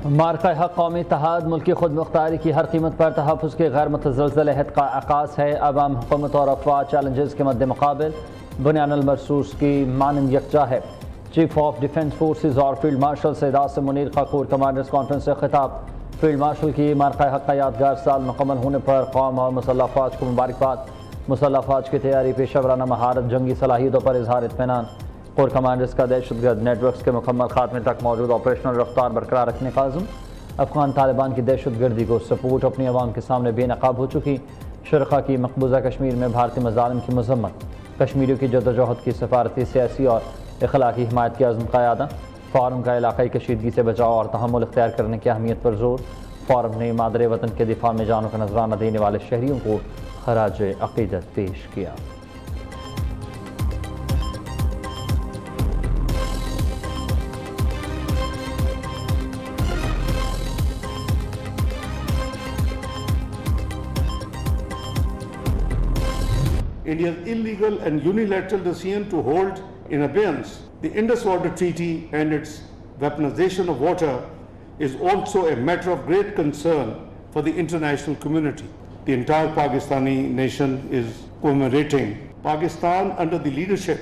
مارکہ حق قومی اتحاد ملکی خود مختاری کی ہر قیمت پر تحفظ کے غیر متزلزل عہد کا آغاز ہے۔ عوام، حکومت اور افواج چیلنجز کے مد مقابل بنیان المرصوص کی مانند یکجا ہے۔ چیف آف ڈیفنس فورسز اور فیلڈ مارشل سید عاصم منیر کا کور کمانڈرز کانفرنس سے خطاب۔ فیلڈ مارشل کی مارکہ حق کا یادگار سال مکمل ہونے پر قوم اور مسلح افواج کو مبارکباد۔ مسلح افواج کی تیاری، پیشہ ورانہ مہارت، جنگی صلاحیتوں پر اظہار اطمینان۔ کور کمانڈرز کا دہشت گرد نیٹ ورکس کے مکمل خاتمے تک موجود آپریشنل رفتار برقرار رکھنے کا عزم۔ افغان طالبان کی دہشت گردی کو سپورٹ، اپنی عوام کے سامنے بے نقاب ہو چکی۔ شرکا کی مقبوضہ کشمیر میں بھارتی مظالم کی مذمت۔ کشمیریوں کی جدوجہد کی سفارتی، سیاسی اور اخلاقی حمایت کی عزم کا اعادہ۔ فورم کا علاقائی کشیدگی سے بچاؤ اور تحمل اختیار کرنے کی اہمیت پر زور۔ فورم نے مادر وطن کے دفاع میں جانوں کا نذرانہ دینے والے شہریوں کو خراج عقیدت پیش کیا۔ India's illegal and unilateral decision to hold in abeyance the Indus Water Treaty and its weaponization of water is also a matter of great concern for the international community. The entire Pakistani nation is commemorating Pakistan under the leadership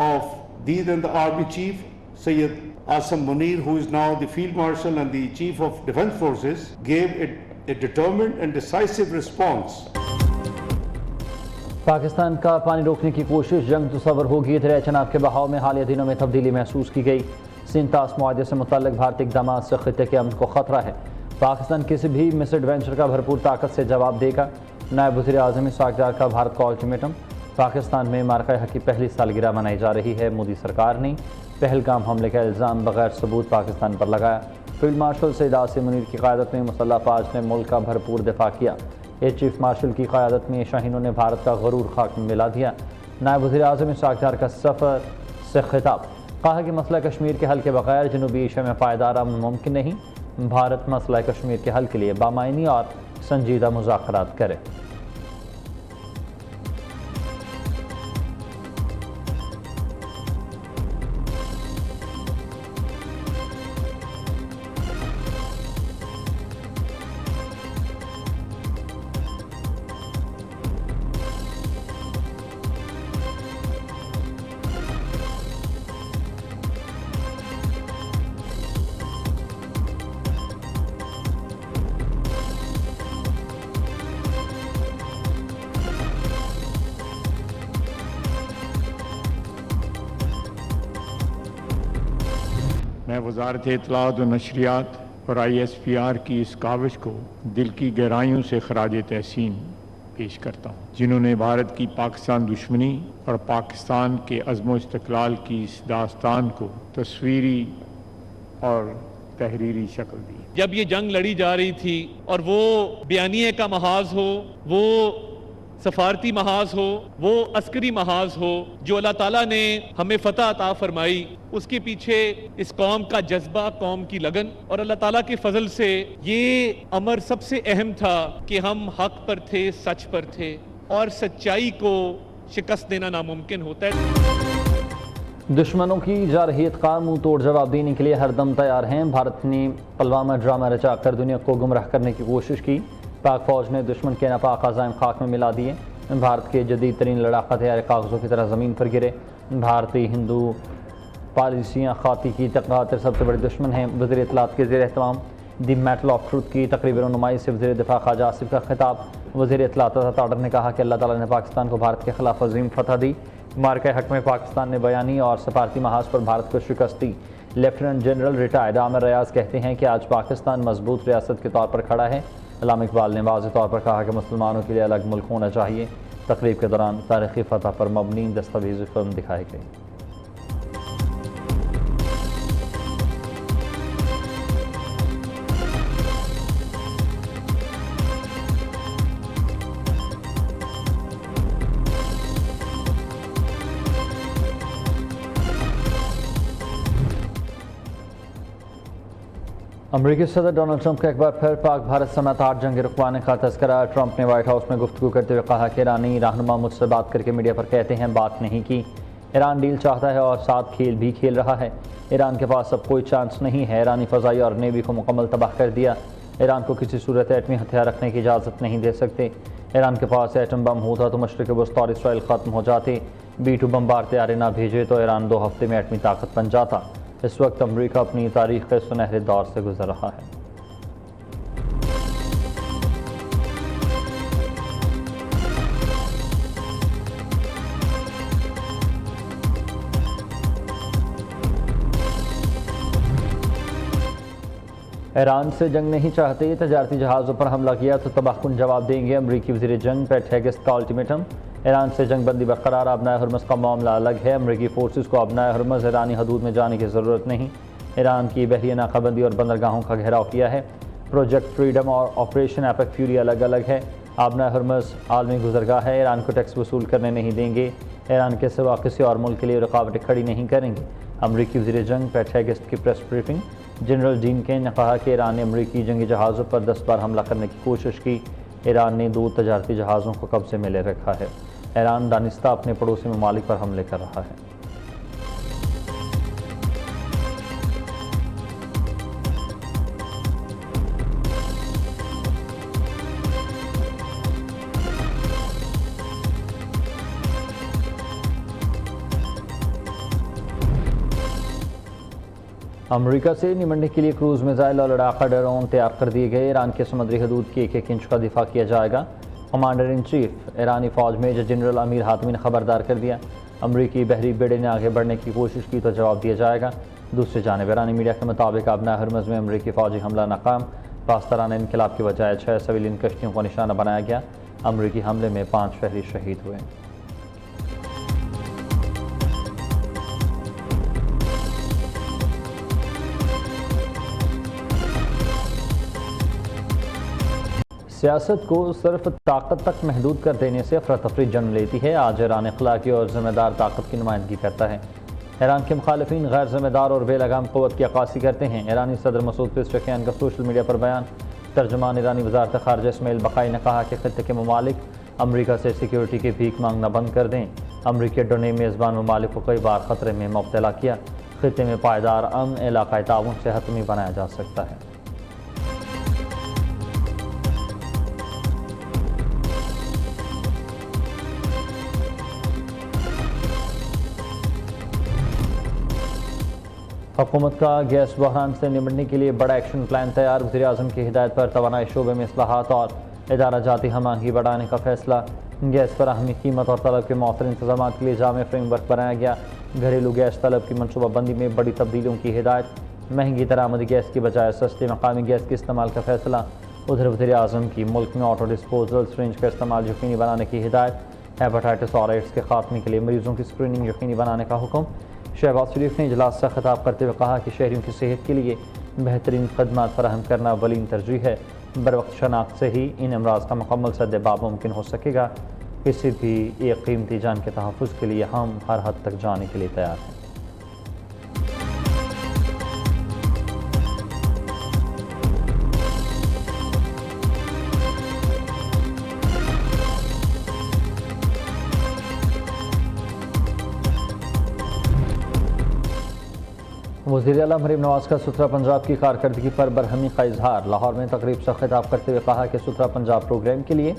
of the then the Army Chief Syed Asim Munir, who is now the Field Marshal and the Chief of Defense Forces, gave a determined and decisive response. Pakistan کا پانی روکنے کی کوشش جنگ تصور ہوگی۔ دریا چناب کے بہاؤ میں حالیہ دنوں میں تبدیلی محسوس کی گئی۔ سینتاس معاہدے سے متعلق بھارتی اقدامات سے خطے کے امن کو خطرہ ہے۔ پاکستان کسی بھی مس ایڈوینچر کا بھرپور طاقت سے جواب دے گا۔ نائب وزیر اعظم اسحاق ڈار کا بھارت کو الٹیمیٹم۔ پاکستان میں مارکہ حق کی پہلی سالگرہ منائی جا رہی ہے۔ مودی سرکار نے پہلگام حملے کا الزام بغیر ثبوت پاکستان پر لگایا۔ فیلڈ مارشل سید عاصم منیر کی قیادت میں مسلح افواج نے ملک کا بھرپور دفاع کیا۔ ایئر چیف مارشل کی قیادت میں شاہینوں نے بھارت کا غرور خاک میں ملا دیا۔ نائب وزیر اعظم اسحاق ڈار کا سفر سے خطاب۔ کہا کہ مسئلہ کشمیر کے حل کے بغیر جنوبی ایشیا میں پائیدار امن ممکن نہیں۔ بھارت مسئلہ کشمیر کے حل کے لیے بامعنی اور سنجیدہ مذاکرات کرے۔ میں وزارت اطلاعات و نشریات اور ISPR کی اس کاوش کو دل کی گہرائیوں سے خراج تحسین پیش کرتا ہوں، جنہوں نے بھارت کی پاکستان دشمنی اور پاکستان کے عزم و استقلال کی اس داستان کو تصویری اور تحریری شکل دی۔ جب یہ جنگ لڑی جا رہی تھی اور وہ بیانیے کا محاذ ہو، وہ سفارتی محاذ ہو، وہ عسکری محاذ ہو، جو اللہ تعالیٰ نے ہمیں فتح عطا فرمائی، اس کے پیچھے اس قوم کا جذبہ، قوم کی لگن، اور اللہ تعالیٰ کے فضل سے یہ امر سب سے اہم تھا کہ ہم حق پر تھے، سچ پر تھے، اور سچائی کو شکست دینا ناممکن ہوتا ہے۔ دشمنوں کی جارحیت کا منہ توڑ جواب دینے کے لیے ہر دم تیار ہیں۔ بھارت نے پلوامہ ڈرامہ رچا کر دنیا کو گمراہ کرنے کی کوشش کی۔ پاک فوج نے دشمن کے ناپاک عزائم خاک میں ملا دیے۔ بھارت کے جدید ترین لڑاکا ہتھیار کاغذوں کی طرح زمین پر گرے۔ بھارتی ہندو پالیسیاں خاطی کی خاطر سب سے بڑے دشمن ہیں۔ وزیر اطلاعات کے زیر اہتمام دی میٹل آف ٹروتھ کی تقریبی رونمائی سے وزیر دفاع خواجہ آصف کا خطاب۔ وزیر اطلاعات تاڈر نے کہا کہ اللہ تعالیٰ نے پاکستان کو بھارت کے خلاف عظیم فتح دی۔ مارکہ حق میں پاکستان نے بیانی اور سفارتی محاذ پر بھارت کو شکست دی۔ لیفٹیننٹ جنرل ریٹائرڈ عامر ریاض کہتے ہیں کہ آج پاکستان مضبوط ریاست کے طور پر کھڑا ہے۔ علامہ اقبال نے واضح طور پر کہا کہ مسلمانوں کے لیے الگ ملک ہونا چاہیے۔ تقریب کے دوران تاریخی فتح پر مبنی دستاویزی فلم دکھائی گئی۔ امریکی صدر ڈونلڈ ٹرمپ کا ایک بار پھر پاک بھارت سمیت 8 جنگی رکوانے کا تذکرہ۔ ٹرمپ نے وائٹ ہاؤس میں گفتگو کرتے ہوئے کہا کہ ایرانی رہنما مجھ سے بات کر کے میڈیا پر کہتے ہیں بات نہیں کی۔ ایران ڈیل چاہتا ہے اور ساتھ کھیل بھی کھیل رہا ہے۔ ایران کے پاس اب کوئی چانس نہیں ہے۔ ایرانی فضائی اور نیوی کو مکمل تباہ کر دیا۔ ایران کو کسی صورت ایٹمی ہتھیار رکھنے کی اجازت نہیں دے سکتے۔ ایران کے پاس ایٹم بم ہوتا تو مشرق وسطی اور اسرائیل ختم ہو جاتے۔ B-2 بمبار طیارے نہ بھیجے تو ایران 2 ہفتے میں ایٹمی طاقت بن جاتا۔ اس وقت امریکہ اپنی تاریخ کے سنہرے دور سے گزر رہا ہے۔ ایران سے جنگ نہیں چاہتے، تجارتی جہازوں پر حملہ کیا تو تباہ کن جواب دیں گے۔ امریکی وزیر جنگ پیٹ ہیگسٹ کا الٹیمیٹم۔ ایران سے جنگ بندی برقرار، آبنائے ہرمز کا معاملہ الگ ہے۔ امریکی فورسز کو آبنائے ہرمز ایرانی حدود میں جانے کی ضرورت نہیں۔ ایران کی بحریہ ناکہ بندی اور بندرگاہوں کا گھیراؤ کیا ہے۔ پروجیکٹ فریڈم اور آپریشن ایپک فیوری الگ الگ ہے۔ آبنائے ہرمز عالمی گزرگاہ ہے، ایران کو ٹیکس وصول کرنے نہیں دیں گے۔ ایران کے سوا کسی اور ملک کے لیے رکاوٹیں کھڑی نہیں کریں گے۔ امریکی وزیر جنگ پیٹ ہیگسٹ کی press briefing. General Dan Caine نے کہا کہ ایران نے امریکی جنگی جہازوں پر 10 بار حملہ کرنے کی کوشش کی۔ ایران نے 2 تجارتی جہازوں کو قبضے میں لے رکھا ہے۔ ایران دانستہ اپنے پڑوسی ممالک پر حملے کر رہا ہے۔ امریکہ سے نمٹنے کے لیے کروز میزائل اور لڑاکا ڈرون تیار کر دیے گئے۔ ایران کے سمندری حدود کی 1-1 انچ کا دفاع کیا جائے گا۔ کمانڈر ان چیف ایرانی فوج میجر جنرل امیر حاتمی نے خبردار کر دیا، امریکی بحری بیڑے نے آگے بڑھنے کی کوشش کی تو جواب دیا جائے گا۔ دوسری جانب ایرانی میڈیا کے مطابق آبنائے ہرمز میں امریکی فوجی حملہ ناکام، پاسدارانہ انقلاب کی بجائے 6 سویلین کشتیوں کو نشانہ بنایا گیا۔ امریکی حملے میں 5 شہری شہید ہوئے۔ سیاست کو صرف طاقت تک محدود کر دینے سے افراتفری جنم لیتی ہے۔ آج ایران اخلاقی اور ذمہ دار طاقت کی نمائندگی کرتا ہے۔ ایران کے مخالفین غیر ذمہ دار اور بے لگام قوت کی عکاسی کرتے ہیں۔ ایرانی صدر مسعود پزشکیان کا سوشل میڈیا پر بیان۔ ترجمان ایرانی وزارت خارجہ اسماعیل بقائی نے کہا کہ خطے کے ممالک امریکہ سے سیکیورٹی کی بھیک مانگنا بند کر دیں۔ امریکیوں نے میزبان ممالک کو کئی بار خطرے میں مبتلا کیا۔ خطے میں پائیدار امن، علاقائی تعاون سے حتمی بنایا جا سکتا ہے۔ حکومت کا گیس بحران سے نمٹنے کے لیے بڑا ایکشن پلان تیار۔ وزیراعظم کی ہدایت پر توانائی شعبے میں اصلاحات اور ادارہ جاتی ہم آہنگی بڑھانے کا فیصلہ۔ گیس فراہمی، قیمت اور طلب کے مؤثر انتظامات کے لیے جامع فریم ورک بنایا گیا۔ گھریلو گیس طلب کی منصوبہ بندی میں بڑی تبدیلیوں کی ہدایت۔ مہنگی درآمدی گیس کی بجائے سستے مقامی گیس کے استعمال کا فیصلہ۔ ادھر وزیراعظم کی ملک میں آٹو ڈسپوزل سرنج کا استعمال یقینی بنانے کی ہدایت۔ ہیپاٹائٹس اور ایڈز کے خاتمے کے لیے مریضوں کی اسکریننگ یقینی بنانے کا حکم۔ شہباز شریف نے اجلاس سے خطاب کرتے ہوئے کہا کہ شہریوں کی صحت کے لیے بہترین خدمات فراہم کرنا اولین ترجیح ہے۔ بروقت شناخت سے ہی ان امراض کا مکمل سد باب ممکن ہو سکے گا۔ کسی بھی ایک قیمتی جان کے تحفظ کے لیے ہم ہر حد تک جانے کے لیے تیار ہیں۔ وزیر اعلیٰ مریم نواز کا ستھرا پنجاب کی کارکردگی پر برہمی کا اظہار۔ لاہور میں تقریب سے خطاب کرتے ہوئے کہا کہ ستھرا پنجاب پروگرام کے لیے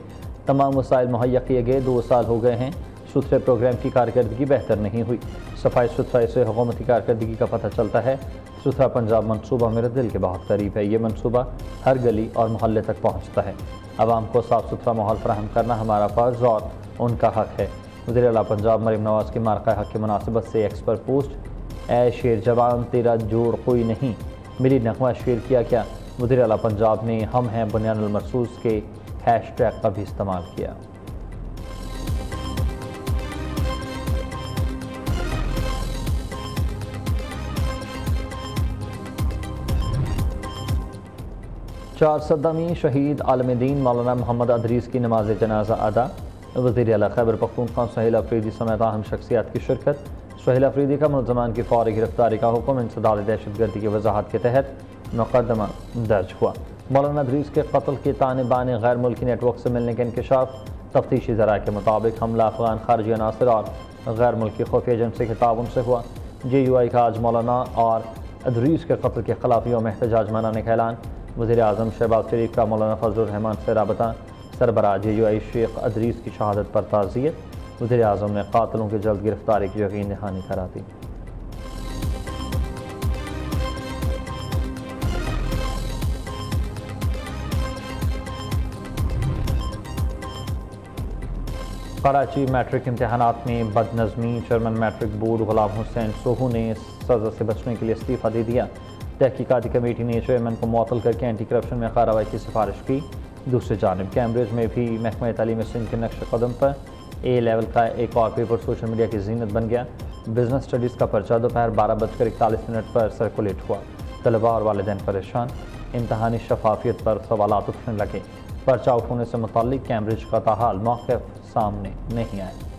تمام وسائل مہیا کیے گئے، 2 سال ہو گئے ہیں، ستھرے پروگرام کی کارکردگی بہتر نہیں ہوئی۔ صفائی ستھرائی سے حکومتی کارکردگی کا پتہ چلتا ہے۔ ستھرا پنجاب منصوبہ میرے دل کے بہت قریب ہے۔ یہ منصوبہ ہر گلی اور محلے تک پہنچتا ہے۔ عوام کو صاف ستھرا ماحول فراہم کرنا ہمارا فرض اور ان کا حق ہے۔ وزیر اعلیٰ پنجاب مریم نواز کی مارکہ حق کی مناسبت سے ایکس پر پوسٹ، اے شیر جوان تیرا جوڑ کوئی نہیں، ملی نغمہ شیر کیا کیا۔ وزیر اعلیٰ پنجاب نے ہم ہیں بنیان المرصوص کے ہیش ٹیگ کا بھی استعمال کیا۔ چار صدامی شہید عالم دین مولانا محمد ادریس کی نماز جنازہ ادا۔ وزیر اعلیٰ خیبر پختونخوا سہیل افریدی سمیت اہم شخصیات کی شرکت۔ سہیل افریدی کا ملزمان کی فوری گرفتاری کا حکم، انسداد دہشت گردی کی وضاحت کے تحت مقدمہ درج ہوا۔ مولانا ادریس کے قتل کے تانے بانے غیر ملکی نیٹ ورک سے ملنے کے انکشاف۔ تفتیشی ذرائع کے مطابق حملہ افغان خارجی عناصر اور غیر ملکی خفیہ ایجنسی کے تعاون سے ہوا۔ JUI کا آج مولانا اور ادریس کے قتل کے خلاف یوم احتجاج منانے کا اعلان۔ وزیر اعظم شہباز شریف کا مولانا فضل الرحمان سے رابطہ۔ سربراہ JUI شیخ ادریس کی شہادت پر تعزیت۔ وزیر اعظم نے قاتلوں کی جلد گرفتاری کی یقین دہانی کرا دی۔ کراچی میٹرک امتحانات میں بد نظمی، چیئرمین میٹرک بورڈ غلام حسین سوہو نے سزا سے بچنے کے لیے استعفیٰ دے دیا۔ تحقیقاتی کمیٹی نے چیئرمین کو معطل کر کے اینٹی کرپشن میں کارروائی کی سفارش کی۔ دوسری جانب کیمبرج میں بھی محکمہ تعلیم سندھ کے نقش قدم پر A لیول کا ایک اور پیپر سوشل میڈیا کی زینت بن گیا۔ بزنس اسٹڈیز کا پرچہ دوپہر 12:41 پر سرکولیٹ ہوا۔ طلباء اور والدین پریشان، امتحانی شفافیت پر سوالات اٹھنے لگے۔ پرچہ اٹھانے سے متعلق کیمبرج کا تاحال موقف سامنے نہیں آیا۔